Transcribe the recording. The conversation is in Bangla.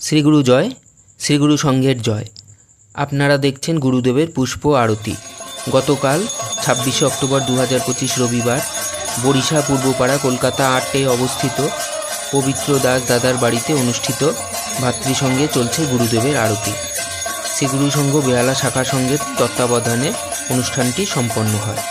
শ্রীগুরু জয়, শ্রীগুরু সংঘের জয়। আপনারা দেখছেন গুরুদেবের পুষ্প আরতি। গতকাল 26শে অক্টোবর 2025 রবিবার বরিশা পূর্বপাড়া কলকাতা 8-এ অবস্থিত পবিত্র দাস দাদার বাড়িতে অনুষ্ঠিত ভাতৃসঙ্গে চলছে গুরুদেবের আরতি। শ্রীগুরু সংঘ বেহালা শাখা সংঘের তত্ত্বাবধানে অনুষ্ঠানটি সম্পন্ন হয়।